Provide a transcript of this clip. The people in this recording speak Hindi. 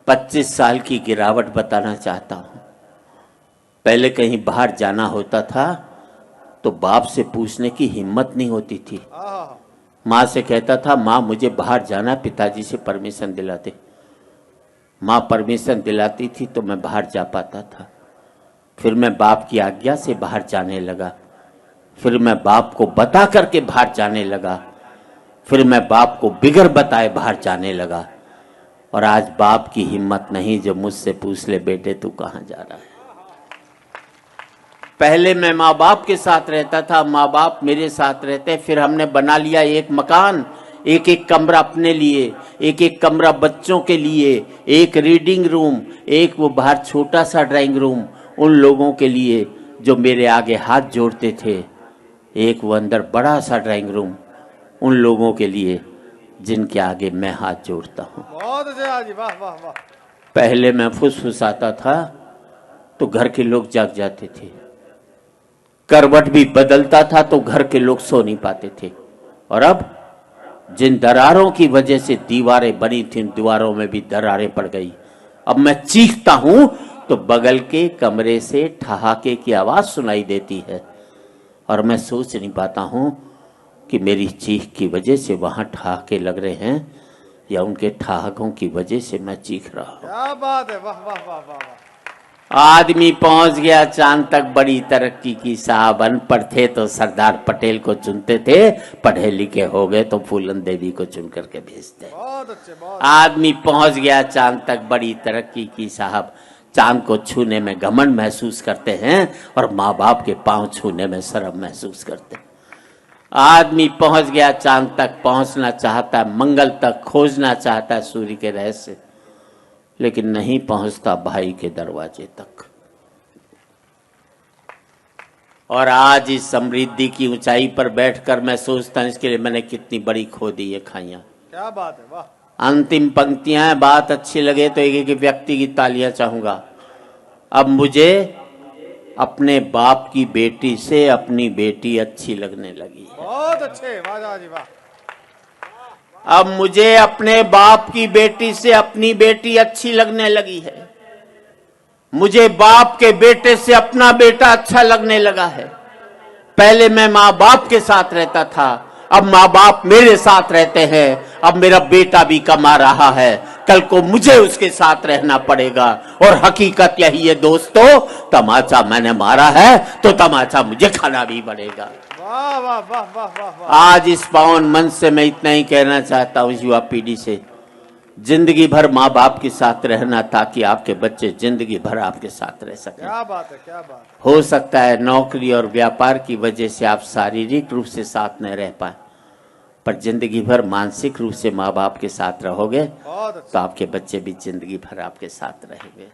25 साल की गिरावट बताना चाहता हूं। पहले कहीं बाहर जाना होता था तो बाप से पूछने की हिम्मत नहीं होती थी। माँ से कहता था माँ मुझे बाहर जाना, पिताजी से परमिशन दिलाते। माँ परमिशन दिलाती थी तो मैं बाहर जा पाता था। फिर मैं बाप की आज्ञा से बाहर जाने लगा। फिर मैं बाप को बता करके बाहर जाने लगा। फिर मैं बाप को बिगर बताए बाहर जाने लगा। और आज बाप की हिम्मत नहीं जो मुझसे पूछ ले बेटे तू कहाँ जा रहा है। पहले मैं माँ बाप के साथ रहता था, माँ बाप मेरे साथ रहते। फिर हमने बना लिया एक मकान, एक एक कमरा अपने लिए, एक एक कमरा बच्चों के लिए, एक रीडिंग रूम, एक वो बाहर छोटा सा ड्राइंग रूम उन लोगों के लिए जो मेरे आगे हाथ जोड़ते थे, एक वो अंदर बड़ा सा ड्राइंग रूम उन लोगों के लिए जिनके आगे मैं हाथ जोड़ता हूँ। बहुत अच्छा जी, वाह वाह वाह। पहले मैं फुसफुसाता था तो घर के लोग जाग जाते थे, करवट भी बदलता था तो घर के लोग सो नहीं पाते थे। और अब जिन दरारों की वजह से दीवारें बनी थी, दीवारों में भी दरारें पड़ गई। अब मैं चीखता हूं तो बगल के कमरे से ठहाके की आवाज सुनाई देती है और मैं सोच नहीं पाता हूं कि मेरी चीख की वजह से वहां ठहाके लग रहे हैं या उनके ठहाकों की वजह से मैं चीख रहा हूं। क्या बात है, वाह वाह वाह वाह वाह। आदमी पहुंच गया चांद तक, बड़ी तरक्की की साहब। अनपढ़ थे तो सरदार पटेल को चुनते थे, पढ़े लिखे हो गए तो फूलन देवी को चुन करके भेजते। बहुत अच्छे, बहुत आदमी पहुंच गया चांद तक, बड़ी तरक्की की साहब। चांद को छूने में घमंड महसूस करते हैं और माँ बाप के पांव छूने में शर्म महसूस करते हैं। आदमी पहुंच गया चांद तक, पहुंचना चाहता है, मंगल तक खोजना चाहता है सूर्य के रहस्य, लेकिन नहीं पहुंचता भाई के दरवाजे तक। और आज इस समृद्धि की ऊंचाई पर बैठकर मैं सोचता हूं इसके लिए मैंने कितनी बड़ी खो दी ये खाइयां। क्या बात है, वाह। अंतिम पंक्तियां हैं, बात अच्छी लगे तो एक एक व्यक्ति की तालियां चाहूंगा। अब मुझे अपने बाप की बेटी से अपनी बेटी अच्छी लगने लगी है। बहुत अच्छे, वाह जी वाह। अब मुझे अपने बाप की बेटी से अपनी बेटी अच्छी लगने लगी है। मुझे बाप के बेटे से अपना बेटा अच्छा लगने लगा है। पहले मैं माँ बाप के साथ रहता था, अब माँ बाप मेरे साथ रहते हैं। अब मेरा बेटा भी कमा रहा है, कल को मुझे उसके साथ रहना पड़ेगा। और हकीकत यही है दोस्तों, तमाचा मैंने मारा है तो तमाचा मुझे खाना भी पड़ेगा। वाह वाह वाह वाह वाह वाह। आज इस पावन मन से मैं इतना ही कहना चाहता हूँ युवा पीढ़ी से, जिंदगी भर माँ बाप के साथ रहना ताकि आपके बच्चे जिंदगी भर आपके साथ रह सकें। क्या बात है, क्या बात है। हो सकता है नौकरी और व्यापार की वजह से आप शारीरिक रूप से साथ न रह पाए, पर जिंदगी भर मानसिक रूप से माँ बाप के साथ रहोगे बहुत अच्छा। तो आपके बच्चे भी जिंदगी भर आपके साथ रहेंगे।